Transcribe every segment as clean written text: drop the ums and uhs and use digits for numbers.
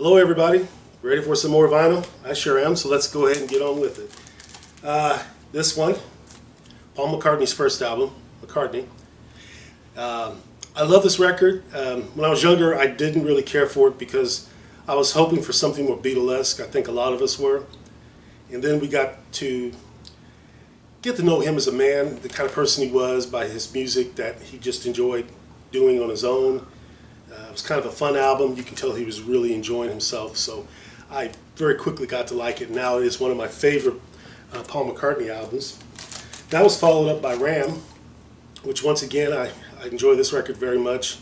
Hello everybody, ready for some more vinyl? I sure am, so let's go ahead and get on with it. This one, Paul McCartney's first album, McCartney. I love this record. When I was younger, I didn't really care for it because I was hoping for something more Beatlesque. I think a lot of us were. And then we got to get to know him as a man, the kind of person he was by his music that he just enjoyed doing on his own. It was kind of a fun album. You can tell he was really enjoying himself. So I very quickly got to like it. Now it is one of my favorite Paul McCartney albums. That was followed up by Ram, which once again I enjoy this record very much.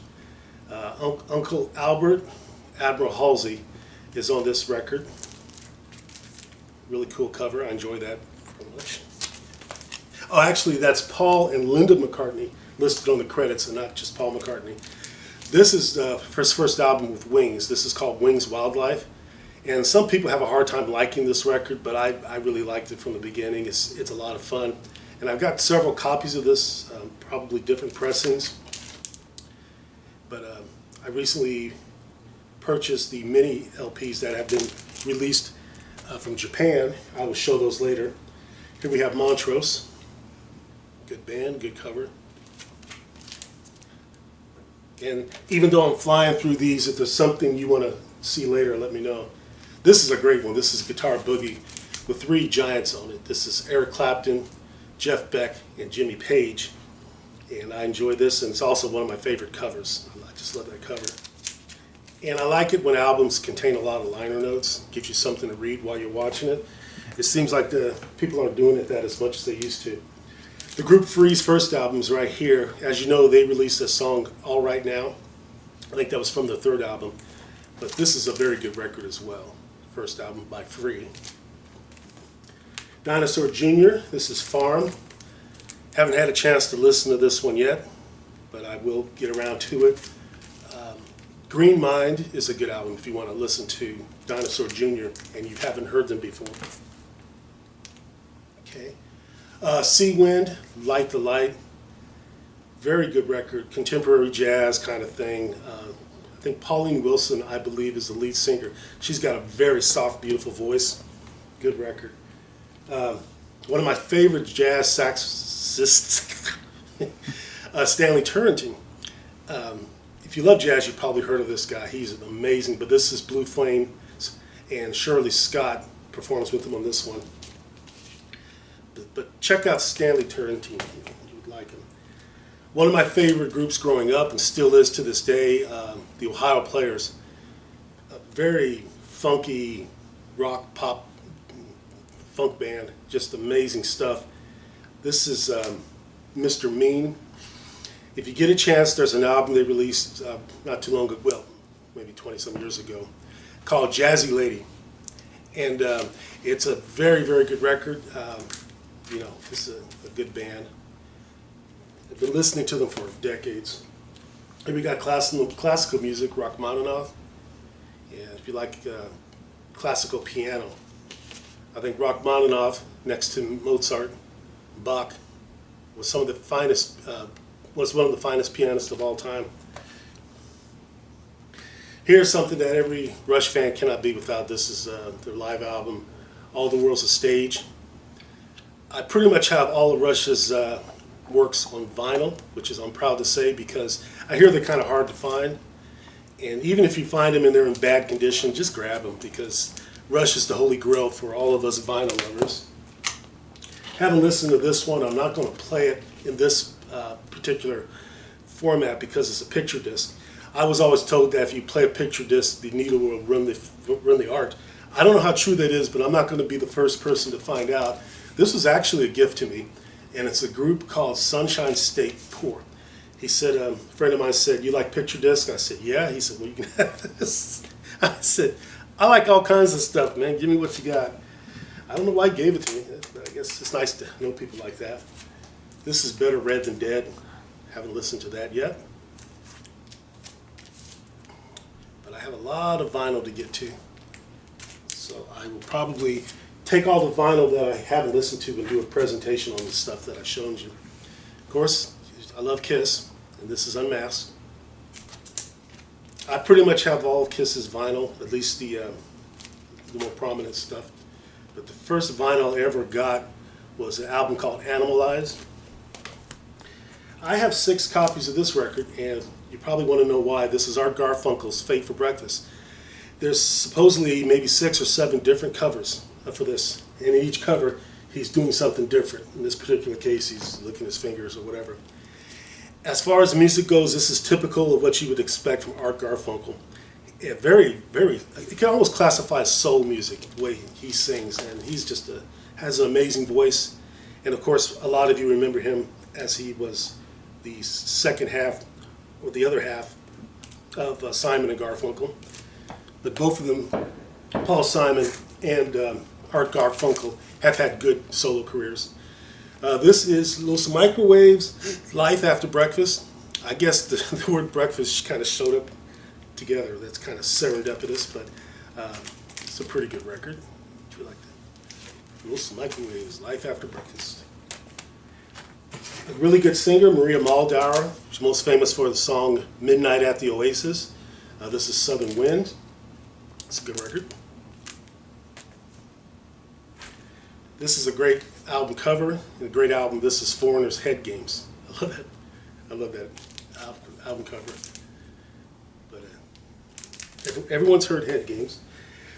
Uncle Albert, Admiral Halsey, is on this record. Really cool cover. I enjoy that very much. Oh, actually, that's Paul and Linda McCartney listed on the credits, and not just Paul McCartney. This is his first album with Wings. This is called Wings Wildlife. And some people have a hard time liking this record, but I really liked it from the beginning. It's a lot of fun. And I've got several copies of this, probably different pressings. But I recently purchased the mini LPs that have been released from Japan. I will show those later. Here we have Montrose. Good band, good cover. And even though I'm flying through these, if there's something you want to see later, let me know. This is a great one. This is Guitar Boogie with three giants on it. This is Eric Clapton, Jeff Beck, and Jimmy Page. And I enjoy this, and it's also one of my favorite covers. I just love that cover. And I like it when albums contain a lot of liner notes. Gives you something to read while you're watching it. It seems like the people aren't doing that as much as they used to. The group Free's first album is right here. As you know, they released a song, All Right Now. I think that was from their third album. But this is a very good record as well. First album by Free. Dinosaur Jr., this is Farm. Haven't had a chance to listen to this one yet, but I will get around to it. Green Mind is a good album if you want to listen to Dinosaur Jr. and you haven't heard them before. Okay. Sea Wind, Light the Light, very good record, contemporary jazz kind of thing. I think Pauline Wilson, I believe, is the lead singer. She's got a very soft, beautiful voice. Good record. One of my favorite jazz saxists, Stanley Turrentine. If you love jazz, you've probably heard of this guy. He's amazing, but this is Blue Flame, and Shirley Scott performs with him on this one. But check out Stanley Turrentine. You would like him. One of my favorite groups growing up, and still is to this day, the Ohio Players. A very funky rock, pop, funk band. Just amazing stuff. This is Mr. Mean. If you get a chance, there's an album they released not too long ago, well, maybe 20-some years ago, called Jazzy Lady. And it's a very, very good record. You know, this is a good band. I've been listening to them for decades. Here we got classical music, Rachmaninoff. And if you like classical piano, I think Rachmaninoff, next to Mozart, Bach, was one of the finest pianists of all time. Here's something that every Rush fan cannot be without. This is their live album, All the World's a Stage. I pretty much have all of Rush's works on vinyl, which is I'm proud to say because I hear they're kind of hard to find. And even if you find them and they're in bad condition, just grab them because Rush is the holy grail for all of us vinyl lovers. Haven't listened to this one. I'm not going to play it in this particular format because it's a picture disc. I was always told that if you play a picture disc, the needle will run the art. I don't know how true that is, but I'm not going to be the first person to find out. This was actually a gift to me, and it's a group called Sunshine State Poor. He said, a friend of mine said, "You like picture discs?" I said, "Yeah." He said, "Well, you can have this." I said, "I like all kinds of stuff, man. Give me what you got." I don't know why he gave it to me, but I guess it's nice to know people like that. This is Better Red Than Dead. Haven't listened to that yet. But I have a lot of vinyl to get to. So I will probably take all the vinyl that I haven't listened to and do a presentation on the stuff that I've shown you. Of course, I love Kiss, and this is Unmasked. I pretty much have all of Kiss's vinyl, at least the more prominent stuff. But the first vinyl I ever got was an album called Animalized. I have 6 copies of this record, and you probably want to know why. This is Art Garfunkel's Fate for Breakfast. There's supposedly maybe 6 or 7 different covers for this, and in each cover he's doing something different. In this particular case, he's licking his fingers or whatever. As far as the music goes, this is typical of what you would expect from Art Garfunkel. Yeah, very, you can almost classify as soul music, the way he sings, and he's just has an amazing voice. And of course, a lot of you remember him as he was the second half, or the other half, of Simon and Garfunkel. But both of them, Paul Simon and Art Garfunkel, have had good solo careers. This is Los Microwaves, Life After Breakfast. I guess the word breakfast kind of showed up together. That's kind of serendipitous, but it's a pretty good record. Do you like that? Los Microwaves, Life After Breakfast. A really good singer, Maria Muldaur. She's most famous for the song Midnight at the Oasis. This is Southern Wind. It's a good record. This is a great album cover and a great album. This is Foreigner's Head Games. I love that. I love that album cover. But everyone's heard Head Games.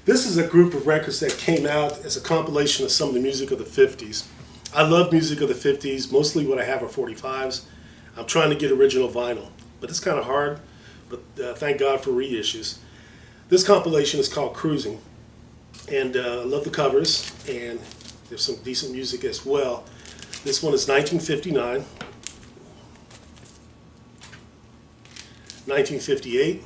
This is a group of records that came out as a compilation of some of the music of the 50s. I love music of the 50s. Mostly what I have are 45s. I'm trying to get original vinyl, but it's kind of hard. But thank God for reissues. This compilation is called Cruising, and I love the covers, and there's some decent music as well. This one is 1959, 1958,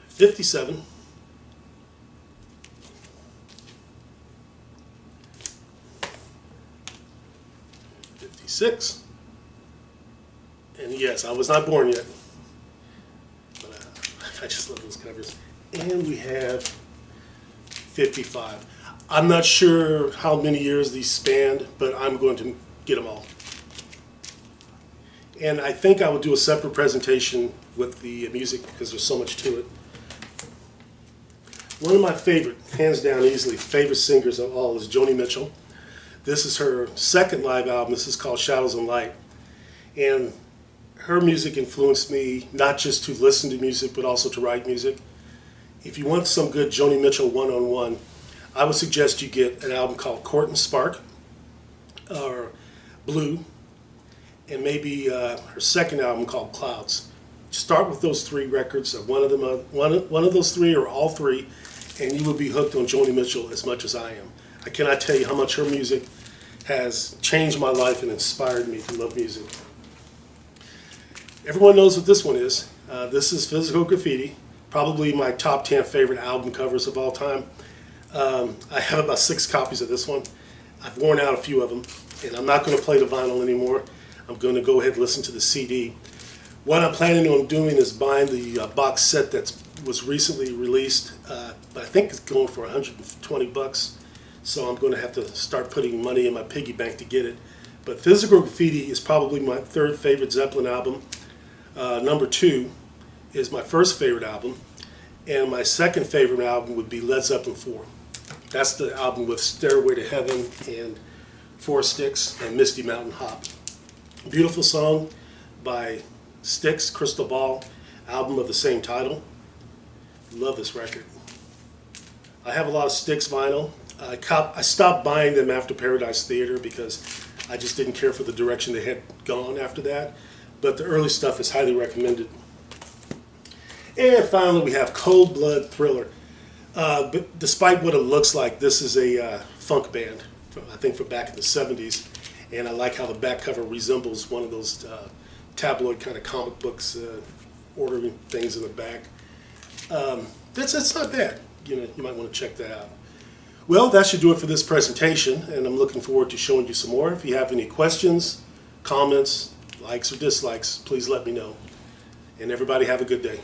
57, 56, and yes, I was not born yet, but I just love those covers. And we have 55. I'm not sure how many years these spanned, but I'm going to get them all. And I think I will do a separate presentation with the music because there's so much to it. One of my favorite, hands down easily, favorite singers of all is Joni Mitchell. This is her second live album. This is called Shadows and Light. And her music influenced me not just to listen to music, but also to write music. If you want some good Joni Mitchell one-on-one, I would suggest you get an album called Court and Spark, or Blue, and maybe her second album called Clouds. Start with those 3 records, one of those 3 or all 3, and you will be hooked on Joni Mitchell as much as I am. I cannot tell you how much her music has changed my life and inspired me to love music. Everyone knows what this one is. This is Physical Graffiti, probably my top 10 favorite album covers of all time. I have about 6 copies of this one. I've worn out a few of them, and I'm not going to play the vinyl anymore. I'm going to go ahead and listen to the CD. What I'm planning on doing is buying the box set that was recently released, but I think it's going for $120. So I'm going to have to start putting money in my piggy bank to get it. But Physical Graffiti is probably my 3rd favorite Zeppelin album. Number 2 is my 1st favorite album, and my 2nd favorite album would be Led Zeppelin 4. That's the album with Stairway to Heaven and Four Sticks and Misty Mountain Hop. Beautiful song by Styx, Crystal Ball, album of the same title. Love this record. I have a lot of Styx vinyl. I stopped buying them after Paradise Theater because I just didn't care for the direction they had gone after that. But the early stuff is highly recommended. And finally, we have Cold Blood Thriller. But despite what it looks like, this is a funk band, I think from back in the 70s. And I like how the back cover resembles one of those tabloid kind of comic books, ordering things in the back. That's not bad. You might want to check that out. Well, that should do it for this presentation, and I'm looking forward to showing you some more. If you have any questions, comments, likes or dislikes, please let me know. And everybody have a good day.